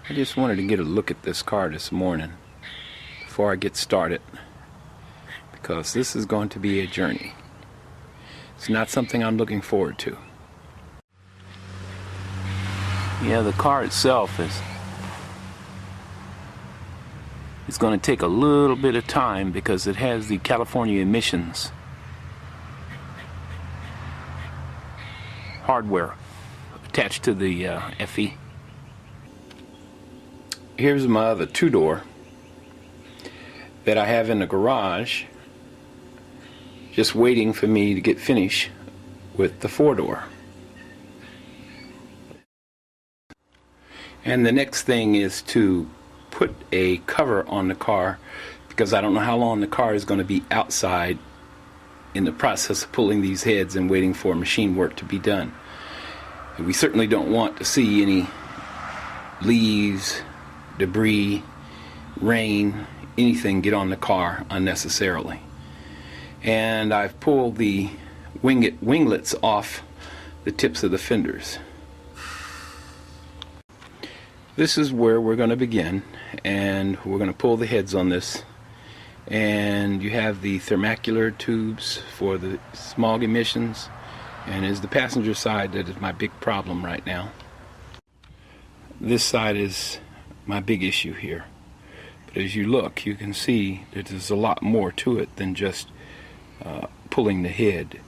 I just wanted to get a look at this car this morning before I get started, because this is going to be a journey. It's not something I'm looking forward to. Yeah, the car itself it's going to take a little bit of time because it has the California emissions hardware attached to the FE. Here's my other two-door that I have in the garage, just waiting for me to get finished with the four-door. And the next thing is to put a cover on the car, because I don't know how long the car is going to be outside in the process of pulling these heads and waiting for machine work to be done. And we certainly don't want to see any leaves, debris, rain, anything get on the car unnecessarily. And I've pulled the winglets off the tips of the fenders. This is where we're going to begin, and we're going to pull the heads on this. And you have the thermocular tubes for the smog emissions, and it's the passenger side that is my big problem right now. This side is my big issue here. But as you look, you can see that there's a lot more to it than just pulling the head.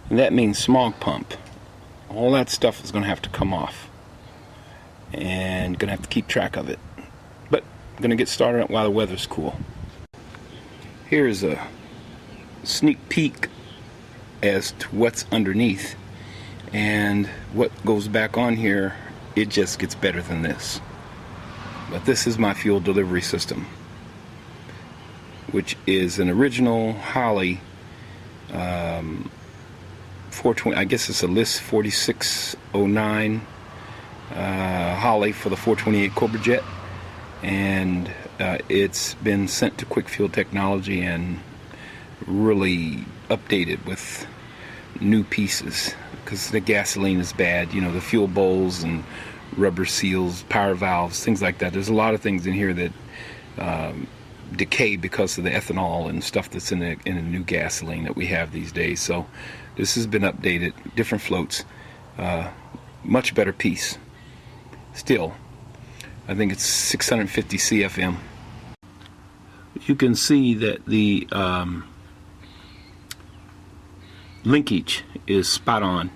And that means smog pump. All that stuff is going to have to come off, and going to have to keep track of it. But I'm going to get started while the weather's cool. Here's a sneak peek as to what's underneath, and what goes back on here, it just gets better than this. But this is my fuel delivery system, which is an original Holley 420, I guess it's a list 4609 Holley for the 428 Cobra Jet, and it's been sent to Quick Fuel Technology and really updated with new pieces, because the gasoline is bad, you know, the fuel bowls and rubber seals, power valves, things like that. There's a lot of things in here that decay because of the ethanol and stuff that's in a new gasoline that we have these days. So this has been updated, different floats, much better piece. Still, I think it's 650 CFM. You can see that the linkage is spot on.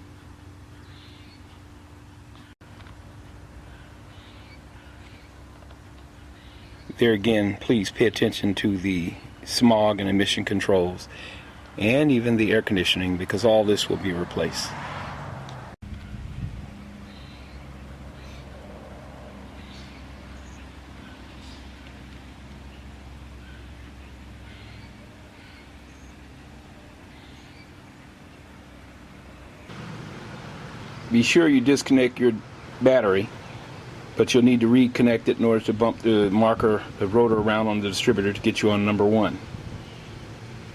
There again, please pay attention to the smog and emission controls, and even the air conditioning, because all this will be replaced. Be sure you disconnect your battery, but you'll need to reconnect it in order to bump the marker, the rotor around on the distributor to get you on number 1.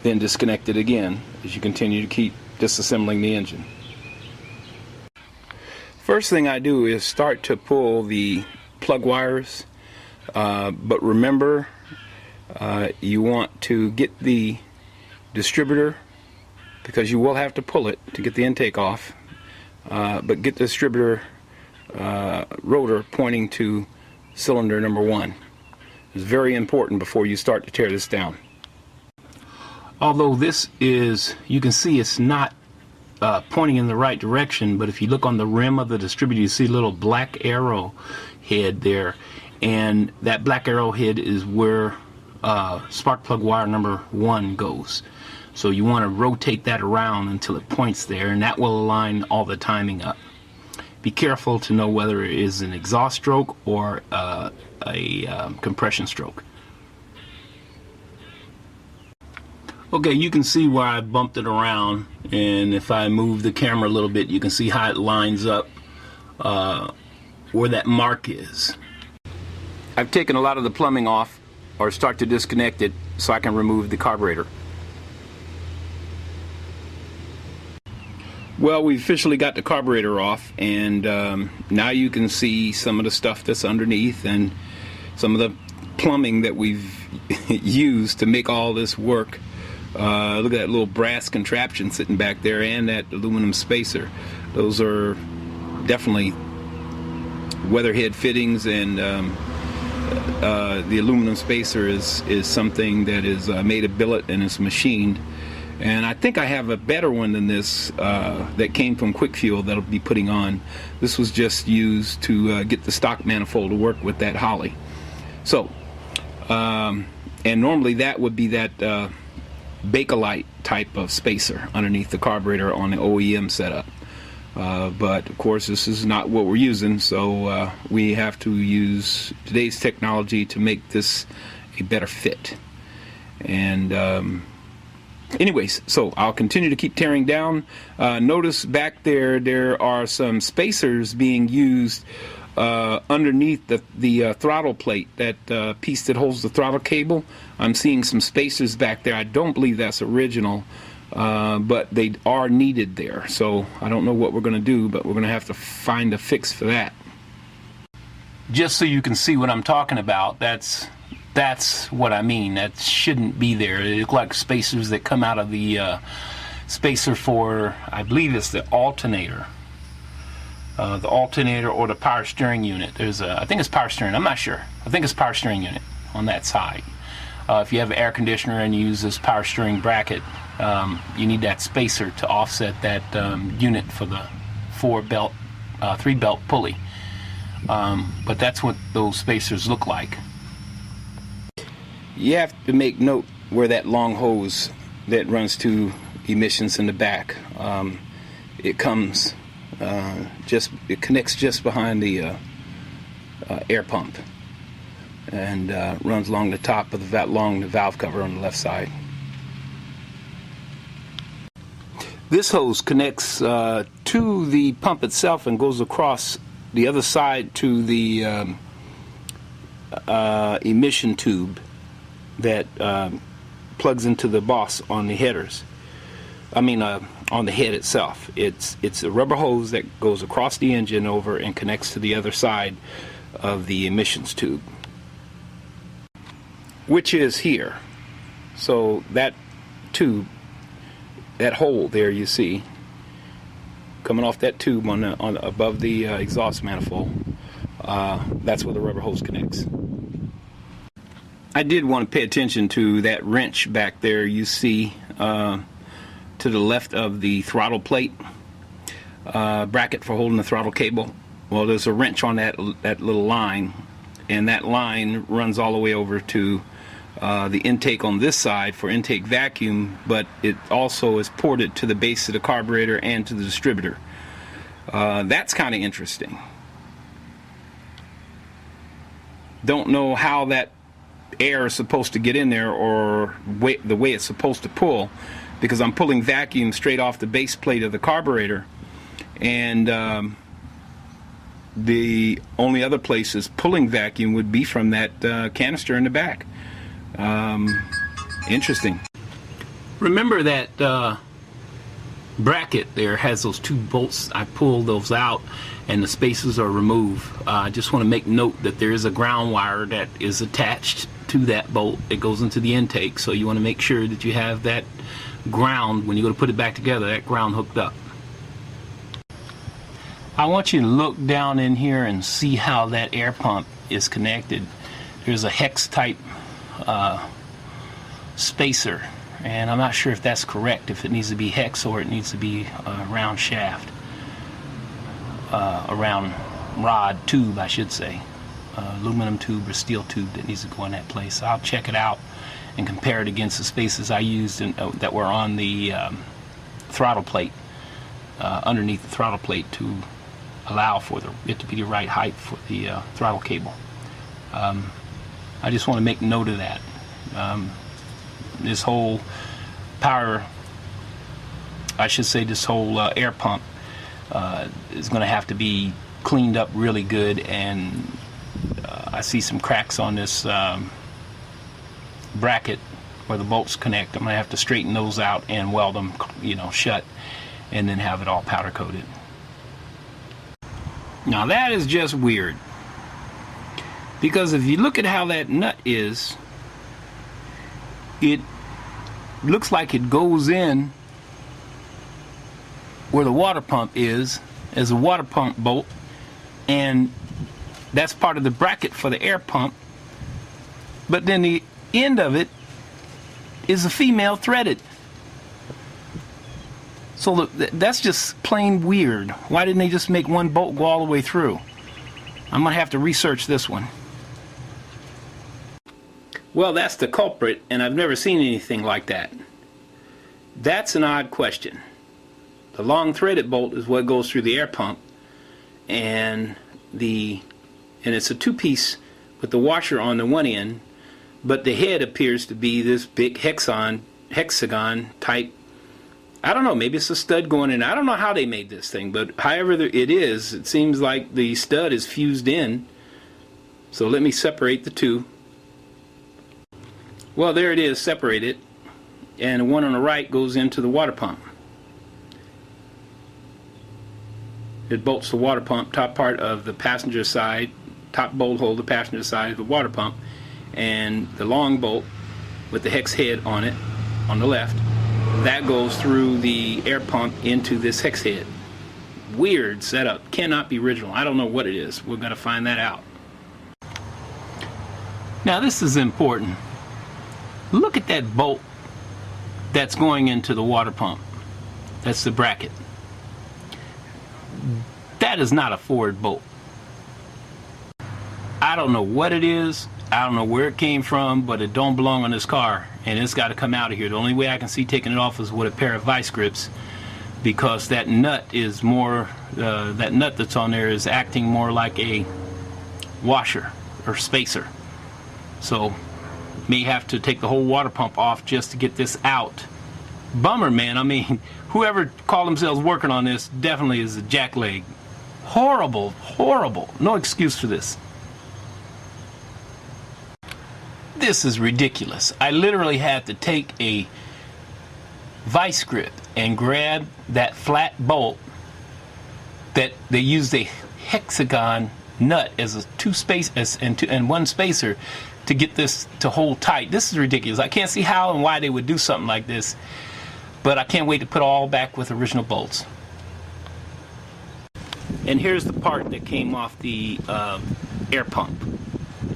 Then disconnect it again as you continue to keep disassembling the engine. First thing I do is start to pull the plug wires, but remember, you want to get the distributor, because you will have to pull it to get the intake off. But get the distributor rotor pointing to cylinder number 1. It's very important before you start to tear this down. Although this is, you can see it's not pointing in the right direction, but if you look on the rim of the distributor, you see a little black arrow head there, and that black arrow head is where spark plug wire number 1 goes. So you want to rotate that around until it points there, and that will align all the timing up. Be careful to know whether it is an exhaust stroke or a compression stroke. Okay, you can see where I bumped it around, and if I move the camera a little bit, you can see how it lines up where that mark is. I've taken a lot of the plumbing off, or start to disconnect it, so I can remove the carburetor. Well, we officially got the carburetor off, and now you can see some of the stuff that's underneath and some of the plumbing that we've used to make all this work. Look at that little brass contraption sitting back there and that aluminum spacer. Those are definitely weatherhead fittings, and the aluminum spacer is something that is made of billet and is machined. And I think I have a better one than this that came from Quick Fuel that I'll be putting on. This was just used to get the stock manifold to work with that Holly. So, and normally that would be that Bakelite type of spacer underneath the carburetor on the OEM setup. But of course this is not what we're using, so we have to use today's technology to make this a better fit. And anyways, so I'll continue to keep tearing down. Notice back there are some spacers being used underneath the throttle plate, that piece that holds the throttle cable. I'm seeing some spacers back there. I don't believe that's original, but they are needed there. So I don't know what we're going to do, but we're going to have to find a fix for that. Just so you can see what I'm talking about, that's what I mean. That shouldn't be there. They look like spacers that come out of the spacer for, I believe it's the alternator. The alternator or the power steering unit. I think it's power steering, I'm not sure. I think it's power steering unit on that side. If you have an air conditioner and you use this power steering bracket, you need that spacer to offset that unit for the 3-belt pulley. But that's what those spacers look like. You have to make note where that long hose that runs to emissions in the back. It comes it connects just behind the air pump, and runs along the top of the valve cover on the left side. This hose connects to the pump itself and goes across the other side to the emission tube that plugs into the boss on the headers. I mean, on the head itself. It's a rubber hose that goes across the engine over and connects to the other side of the emissions tube, which is here. So that tube, that hole there you see coming off that tube on above the exhaust manifold, that's where the rubber hose connects. I did want to pay attention to that wrench back there you see to the left of the throttle plate bracket for holding the throttle cable. Well, there's a wrench on that little line, and that line runs all the way over to the intake on this side for intake vacuum, but it also is ported to the base of the carburetor and to the distributor. That's kind of interesting. Don't know how that air is supposed to get in there, or the way it's supposed to pull, because I'm pulling vacuum straight off the base plate of the carburetor, and the only other places pulling vacuum would be from that canister in the back. Interesting. Remember that bracket there has those two bolts. I pulled those out and the spacers are removed. I just want to make note that there is a ground wire that is attached to that bolt. It goes into the intake, so you want to make sure that you have that ground, when you go to put it back together, that ground hooked up. I want you to look down in here and see how that air pump is connected. There's a hex type spacer, and I'm not sure if that's correct, if it needs to be hex or it needs to be a round shaft, a round rod tube, I should say, aluminum tube or steel tube that needs to go in that place. I'll check it out and compare it against the spacers I used that were on the throttle plate, underneath the throttle plate, to allow for it to be the right height for the throttle cable. I just want to make note of that. This whole power, I should say this whole air pump is going to have to be cleaned up really good, and I see some cracks on this bracket where the bolts connect. I'm going to have to straighten those out and weld them, shut, and then have it all powder coated. Now that is just weird, because if you look at how that nut is, it looks like it goes in where the water pump is as a water pump bolt, and that's part of the bracket for the air pump, but then the end of it is a female threaded. So that's just plain weird. Why didn't they just make one bolt go all the way through? I'm gonna have to research this one. Well, that's the culprit, and I've never seen anything like that. That's an odd question. The long threaded bolt is what goes through the air pump, and it's a two-piece with the washer on the one end, but the head appears to be this big hexagon type. I don't know, maybe it's a stud going in. I don't know how they made this thing, but however it is, it seems like the stud is fused in. So let me separate the two. Well, there it is, separated, and the one on the right goes into the water pump. It bolts the water pump, top part of the passenger side, top bolt hole, the passenger side of the water pump, and the long bolt with the hex head on it, on the left, that goes through the air pump into this hex head. Weird setup, cannot be original. I don't know what it is. We're going to find that out. Now this is important. Look at that bolt that's going into the water pump. That's the bracket. That is not a Ford bolt. I don't know what it is. I don't know where it came from, but it don't belong on this car, and it's got to come out of here. The only way I can see taking it off is with a pair of vice grips, because that nut is more, that nut that's on there is acting more like a washer or spacer. So may have to take the whole water pump off just to get this out. Bummer, man. I mean, whoever called themselves working on this definitely is a jackleg. Horrible, horrible. No excuse for this. This is ridiculous. I literally had to take a vice grip and grab that flat bolt that they used a hexagon nut as a and one spacer to get this to hold tight. This is ridiculous. I can't see how and why they would do something like this, but I can't wait to put it all back with original bolts. And here's the part that came off the air pump,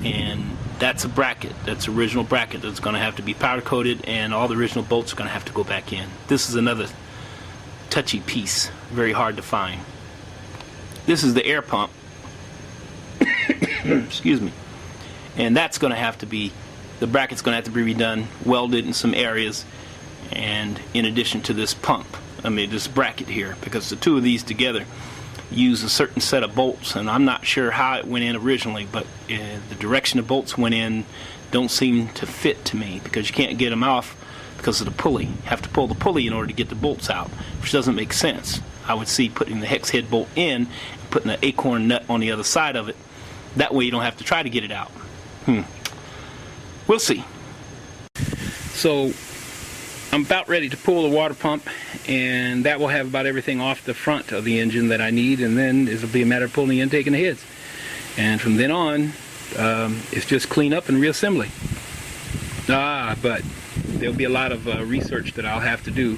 and that's a bracket. That's original bracket that's going to have to be powder coated, and all the original bolts are going to have to go back in. This is another touchy piece, very hard to find. This is the air pump. Excuse me. And that's going to have to be, the bracket's going to have to be redone, welded in some areas, and in addition to this pump, this bracket here, because the two of these together use a certain set of bolts, and I'm not sure how it went in originally, but the direction the bolts went in don't seem to fit to me, because you can't get them off because of the pulley. You have to pull the pulley in order to get the bolts out, which doesn't make sense. I would see putting the hex head bolt in and putting the acorn nut on the other side of it. That way you don't have to try to get it out. We'll see. So I'm about ready to pull the water pump, and that will have about everything off the front of the engine that I need, and then it'll be a matter of pulling the intake and the heads. And from then on, it's just clean up and reassembly. But there'll be a lot of research that I'll have to do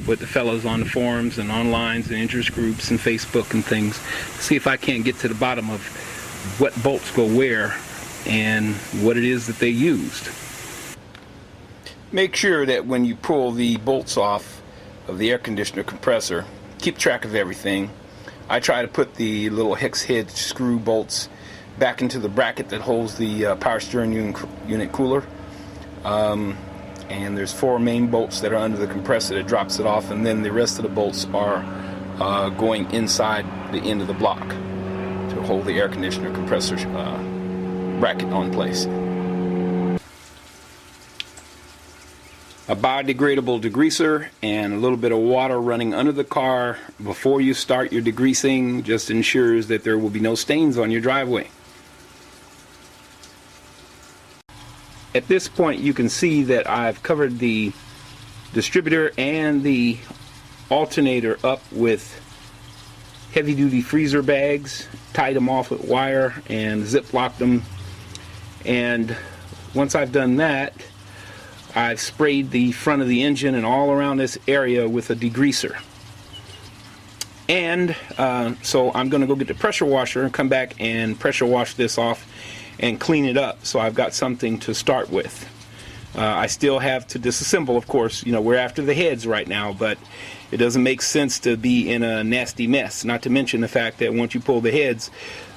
with the fellows on the forums and online and interest groups and Facebook and things, see if I can't get to the bottom of what bolts go where and what it is that they used. Make sure that when you pull the bolts off of the air conditioner compressor, keep track of everything. I try to put the little hex head screw bolts back into the bracket that holds the power steering unit cooler. And there's 4 main bolts that are under the compressor that drops it off, and then the rest of the bolts are going inside the end of the block to hold the air conditioner compressor bracket on place. A biodegradable degreaser and a little bit of water running under the car before you start your degreasing just ensures that there will be no stains on your driveway. At this point you can see that I've covered the distributor and the alternator up with heavy-duty freezer bags, tied them off with wire, and zip-locked them. And once I've done that, I've sprayed the front of the engine and all around this area with a degreaser. And so I'm going to go get the pressure washer and come back and pressure wash this off and clean it up, so I've got something to start with. I still have to disassemble, of course. You know, we're after the heads right now, but it doesn't make sense to be in a nasty mess. Not to mention the fact that once you pull the heads,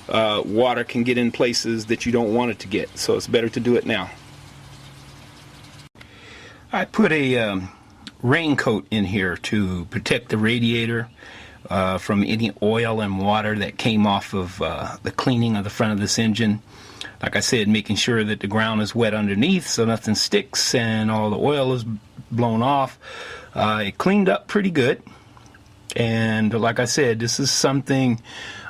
water can get in places that you don't want it to get, so it's better to do it now. I put a raincoat in here to protect the radiator from any oil and water that came off of the cleaning of the front of this engine. Like I said, making sure that the ground is wet underneath so nothing sticks and all the oil is blown off. It cleaned up pretty good, and like I said, this is something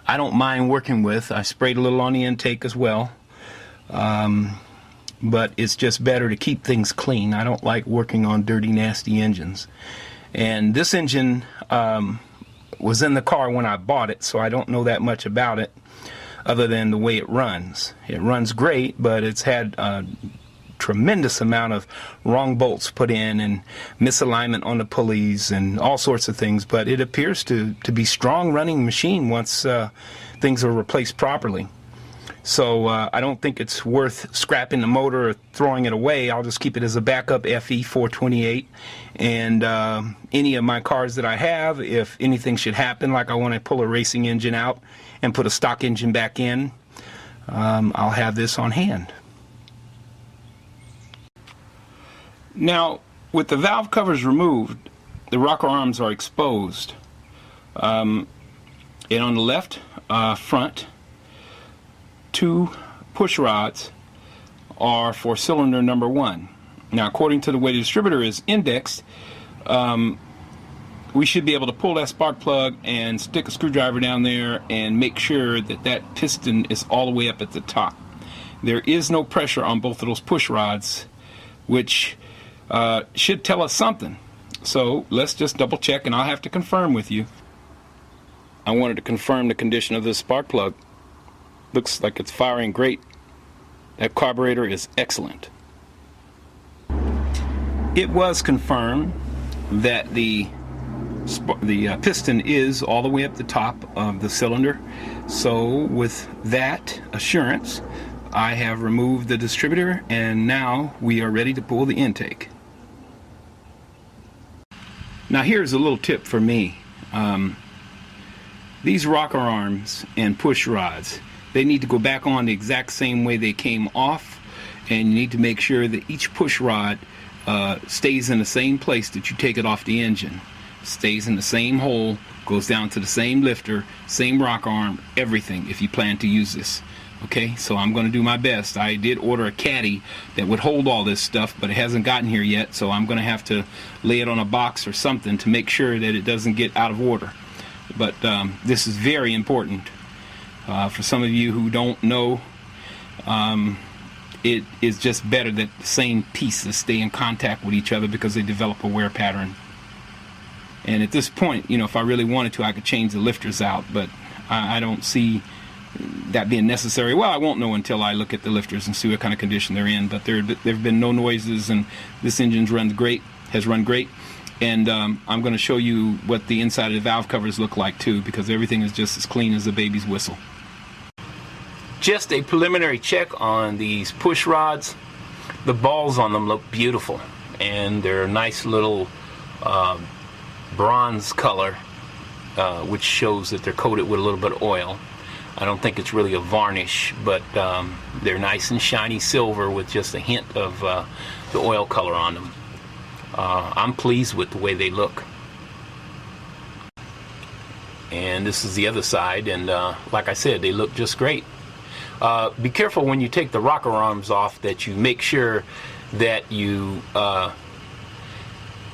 I don't mind working with. I sprayed a little on the intake as well, but it's just better to keep things clean. I don't like working on dirty, nasty engines. And this engine was in the car when I bought it, so I don't know that much about it other than the way it runs. It runs great, but it's had a tremendous amount of wrong bolts put in and misalignment on the pulleys and all sorts of things, but it appears to be strong running machine once things are replaced properly. So I don't think it's worth scrapping the motor or throwing it away. I'll just keep it as a backup FE 428, and any of my cars that I have, if anything should happen, like I want to pull a racing engine out and put a stock engine back in, I'll have this on hand. Now, with the valve covers removed, the rocker arms are exposed. And on the left front, 2 push rods are for cylinder number 1. Now, according to the way the distributor is indexed, we should be able to pull that spark plug and stick a screwdriver down there and make sure that that piston is all the way up at the top. There is no pressure on both of those push rods, which should tell us something. So let's just double check, and I'll have to confirm with you. I wanted to confirm the condition of this spark plug. Looks like it's firing great. That carburetor is excellent. It was confirmed that the piston is all the way up the top of the cylinder. So with that assurance, I have removed the distributor, and now we are ready to pull the intake. Now here's a little tip for me. These rocker arms and push rods, they need to go back on the exact same way they came off, and you need to make sure that each push rod stays in the same place that you take it off the engine. Stays in the same hole, goes down to the same lifter, same rocker arm, everything, if you plan to use this. Okay, so I'm going to do my best. I did order a caddy that would hold all this stuff, but it hasn't gotten here yet, so I'm going to have to lay it on a box or something to make sure that it doesn't get out of order. But this is very important. For some of you who don't know, it is just better that the same pieces stay in contact with each other because they develop a wear pattern. And at this point, you know, if I really wanted to, I could change the lifters out, but I don't see that being necessary. Well, I won't know until I look at the lifters and see what kind of condition they're in, but there have been no noises, and this engine's has run great. And I'm going to show you what the inside of the valve covers look like too, because everything is just as clean as a baby's whistle. Just a preliminary check on these push rods. The balls on them look beautiful, and they're a nice little bronze color, which shows that they're coated with a little bit of oil. I don't think it's really a varnish, but they're nice and shiny silver with just a hint of the oil color on them. I'm pleased with the way they look. And this is the other side, and like I said, they look just great. Be careful when you take the rocker arms off that you make sure that you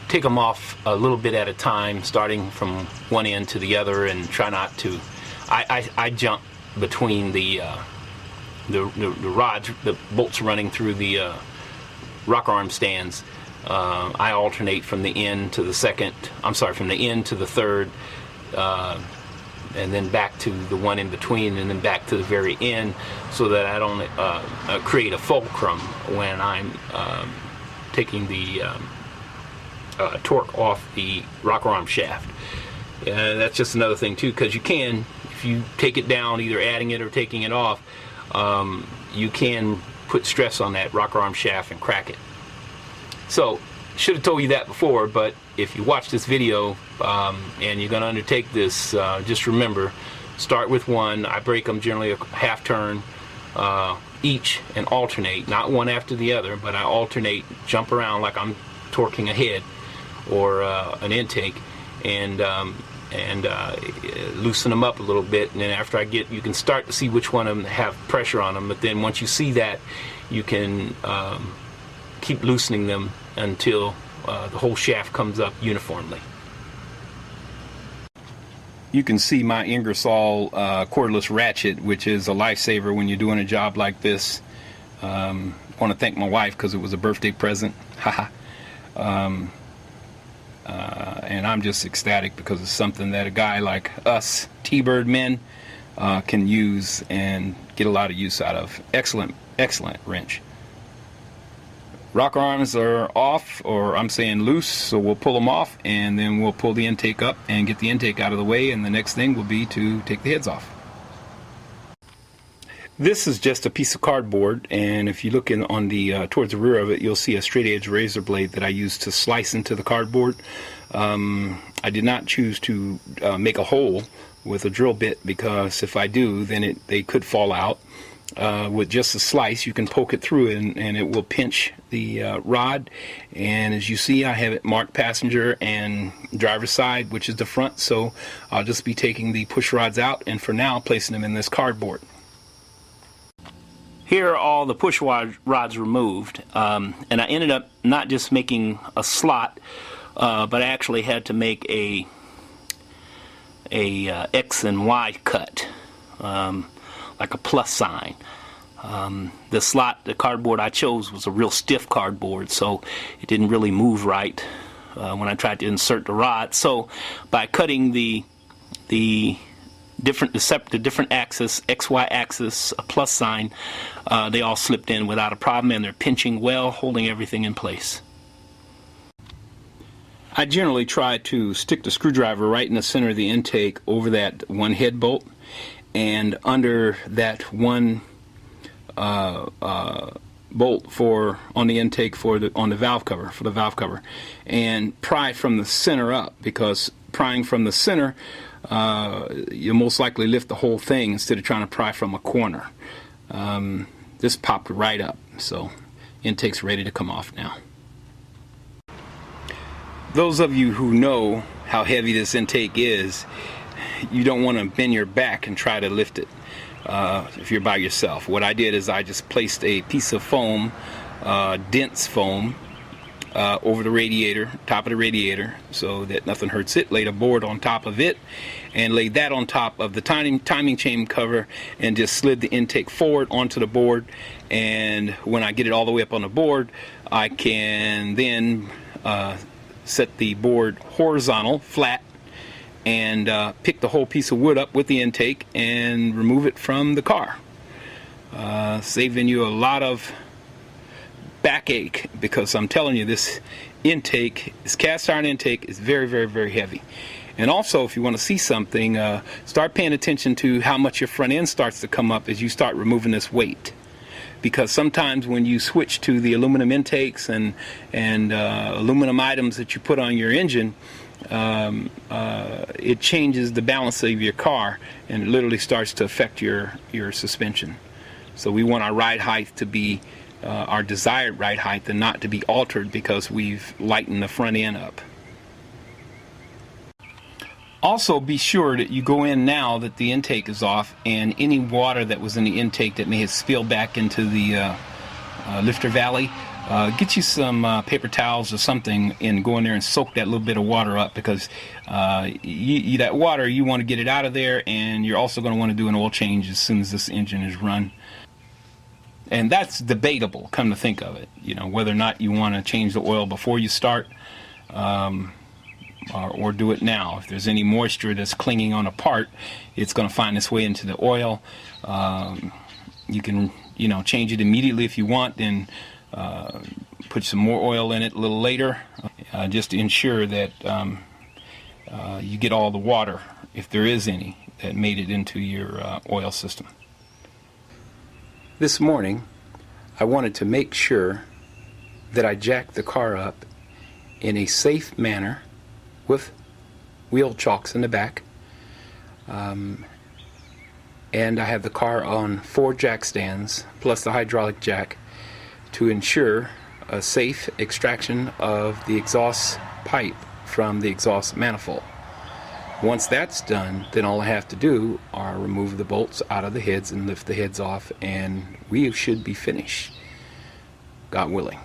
take them off a little bit at a time, starting from one end to the other, and try not to. I jump between the rods, the bolts running through the rocker arm stands. I alternate from the end to the second, from the end to the third, and then back to the one in between, and then back to the very end, so that I don't create a fulcrum when I'm taking the torque off the rocker arm shaft. That's just another thing too, because you can, if you take it down, either adding it or taking it off, you can put stress on that rocker arm shaft and crack it. So, should have told you that before, but if you watch this video and you're going to undertake this, just remember, start with one. I break them generally a half turn each and alternate, not one after the other, but I alternate, jump around like I'm torquing a head or an intake, and loosen them up a little bit, and then after you can start to see which one of them have pressure on them, but then once you see that, you can keep loosening them until the whole shaft comes up uniformly. You can see my Ingersoll cordless ratchet, which is a lifesaver when you're doing a job like this. I want to thank my wife because it was a birthday present. And I'm just ecstatic because it's something that a guy like us T-Bird men can use and get a lot of use out of. Excellent wrench. Rocker arms are off, or I'm saying loose, so we'll pull them off, and then we'll pull the intake up and get the intake out of the way, and the next thing will be to take the heads off. This is just a piece of cardboard, and if you look in on the towards the rear of it, you'll see a straight edge razor blade that I used to slice into the cardboard. I did not choose to make a hole with a drill bit, because if I do, then they could fall out. With just a slice, you can poke it through and it will pinch the rod. And as you see, I have it marked passenger and driver's side, which is the front, so I'll just be taking the push rods out and for now placing them in this cardboard. Here are all the push rods removed, and I ended up not just making a slot, but I actually had to make a X and Y cut, like a plus sign. The slot, the cardboard I chose was a real stiff cardboard, so it didn't really move right when I tried to insert the rod. So by cutting the different axis, XY axis, a plus sign, they all slipped in without a problem, and they're pinching well, holding everything in place. I generally try to stick the screwdriver right in the center of the intake over that one head bolt and under that one bolt on the intake on the valve cover, and pry from the center up, because prying from the center, you'll most likely lift the whole thing instead of trying to pry from a corner. This popped right up, so intake's ready to come off now. Those of you who know how heavy this intake is, you don't want to bend your back and try to lift it if you're by yourself. What I did is I just placed a piece of foam, dense foam, over the radiator, top of the radiator, so that nothing hurts it. Laid a board on top of it and laid that on top of the timing chain cover, and just slid the intake forward onto the board. And when I get it all the way up on the board, I can then set the board horizontal, flat, and pick the whole piece of wood up with the intake and remove it from the car, saving you a lot of backache, because I'm telling you, this intake, this cast iron intake, is very, very, very heavy. And also, if you want to see something, start paying attention to how much your front end starts to come up as you start removing this weight. Because sometimes when you switch to the aluminum intakes and aluminum items that you put on your engine, it changes the balance of your car, and it literally starts to affect your suspension. So we want our ride height to be our desired ride height, and not to be altered because we've lightened the front end up. Also, be sure that you go in now that the intake is off, and any water that was in the intake that may have spilled back into the lifter valley, get you some paper towels or something and go in there and soak that little bit of water up, because that water, you want to get it out of there, and you're also going to want to do an oil change as soon as this engine is run. And that's debatable, come to think of it, you know, whether or not you want to change the oil before you start, or do it now. If there's any moisture that's clinging on a part, it's going to find its way into the oil. You can, you know, change it immediately if you want, then put some more oil in it a little later, just to ensure that you get all the water, if there is any, that made it into your oil system. This morning, I wanted to make sure that I jacked the car up in a safe manner with wheel chocks in the back. And I have the car on 4 jack stands plus the hydraulic jack to ensure a safe extraction of the exhaust pipe from the exhaust manifold. Once that's done, then all I have to do are remove the bolts out of the heads and lift the heads off, and we should be finished, God willing.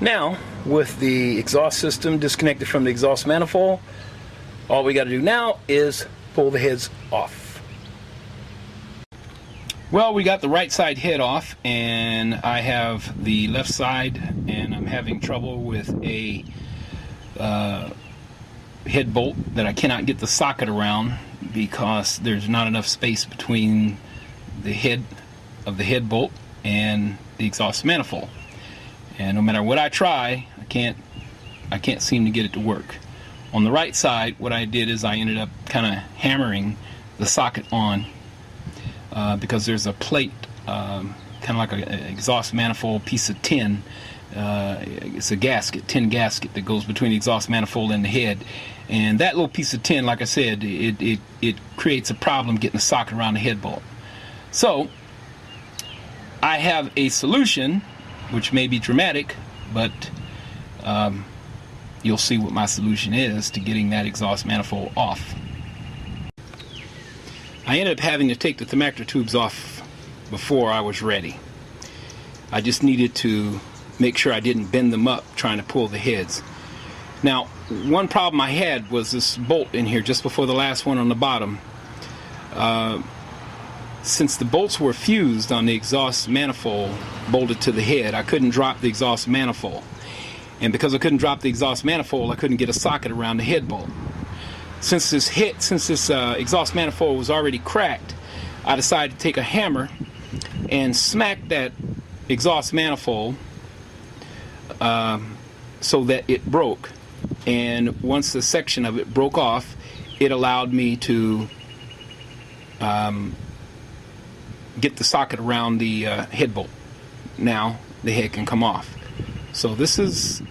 Now, with the exhaust system disconnected from the exhaust manifold, all we got to do now is pull the heads off. Well, we got the right side head off, and I have the left side, and I'm having trouble with a head bolt that I cannot get the socket around because there's not enough space between the head of the head bolt and the exhaust manifold. And no matter what I try, I can't seem to get it to work. On the right side, what I did is I ended up kind of hammering the socket on because there's a plate, kind of like an exhaust manifold piece of tin. It's a gasket, tin gasket that goes between the exhaust manifold and the head. And that little piece of tin, like I said, it creates a problem getting the socket around the head bolt. So I have a solution, which may be dramatic, but you'll see what my solution is to getting that exhaust manifold off. I ended up having to take the thermactor tubes off before I was ready. I just needed to make sure I didn't bend them up trying to pull the heads. Now, one problem I had was this bolt in here just before the last one on the bottom. Since the bolts were fused on the exhaust manifold bolted to the head, I couldn't drop the exhaust manifold. And because I couldn't drop the exhaust manifold, I couldn't get a socket around the head bolt. Since this exhaust manifold was already cracked, I decided to take a hammer and smack that exhaust manifold so that it broke. And once the section of it broke off, it allowed me to get the socket around the head bolt. Now the head can come off. So this is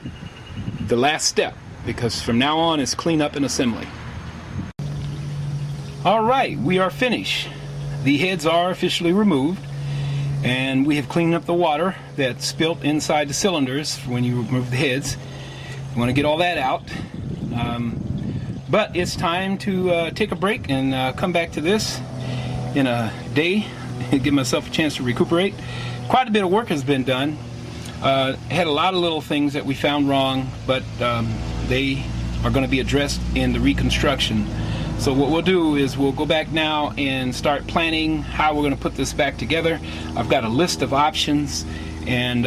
the last step, because from now on it's cleanup and assembly. Alright, we are finished. The heads are officially removed, and we have cleaned up the water that spilt inside the cylinders when you remove the heads. You want to get all that out. But it's time to take a break and come back to this in a day and give myself a chance to recuperate. Quite a bit of work has been done. Had a lot of little things that we found wrong, but they are going to be addressed in the reconstruction. So what we'll do is we'll go back now and start planning how we're going to put this back together. I've got a list of options, and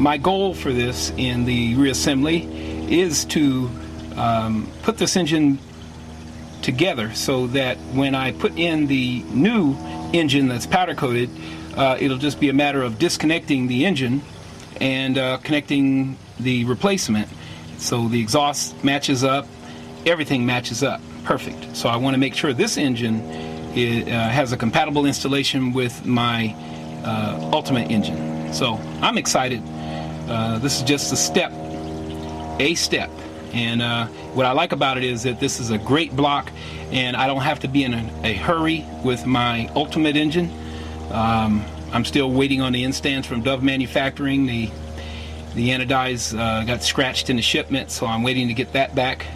my goal for this in the reassembly is to put this engine together so that when I put in the new engine that's powder coated, it'll just be a matter of disconnecting the engine and connecting the replacement, so the exhaust matches up, everything matches up perfect. So I want to make sure this engine has a compatible installation with my Ultimate engine. So I'm excited. This is just a step, and what I like about it is that this is a great block, and I don't have to be in a hurry with my Ultimate engine. I'm still waiting on the instans from Dove Manufacturing. The anodize got scratched in the shipment, so I'm waiting to get that back,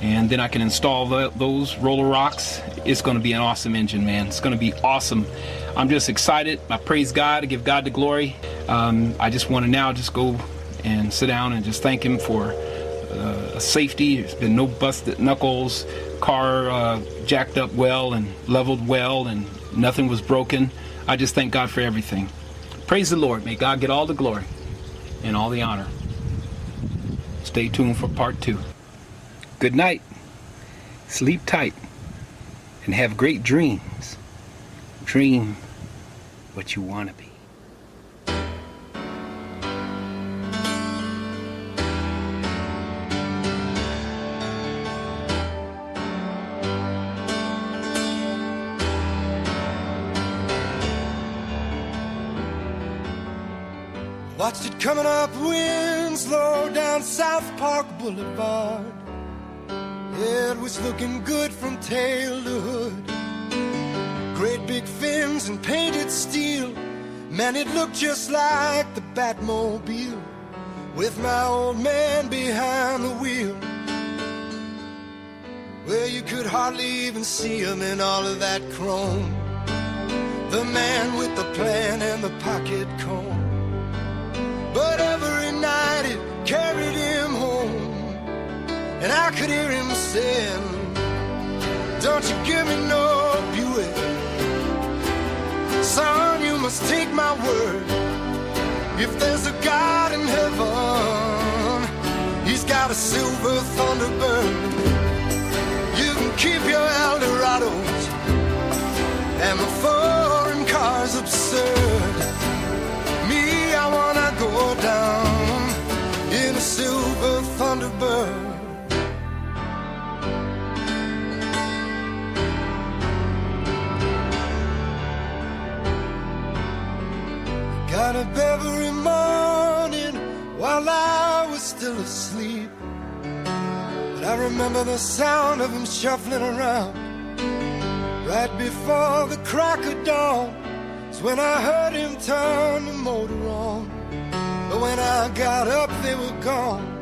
and then I can install those roller rocks. It's going to be an awesome engine, man. It's going to be awesome. I'm just excited. I praise God. I give God the glory. I just want to now just go and sit down and just thank Him for safety. There's been no busted knuckles. Car jacked up well and leveled well, and nothing was broken. I just thank God for everything. Praise the Lord. May God get all the glory and all the honor. Stay tuned for part 2. Good night. Sleep tight. And have great dreams. Dream what you want to be. Watched it coming up Winslow down South Park Boulevard. It was looking good from tail to hood. Great big fins and painted steel. Man, it looked just like the Batmobile, with my old man behind the wheel. Well, you could hardly even see him in all of that chrome. The man with the plan and the pocket comb. But every night it carried him home, and I could hear him saying, don't you give me no Buick. Son, you must take my word. If there's a God in heaven, he's got a silver Thunderbird. You can keep your Eldorados, and the foreign car's absurd. Me, I wanna go down in a silver Thunderbird. Got up every morning while I was still asleep, but I remember the sound of him shuffling around. Right before the crack of dawn, it's when I heard him turn the motor on. But when I got up, they were gone.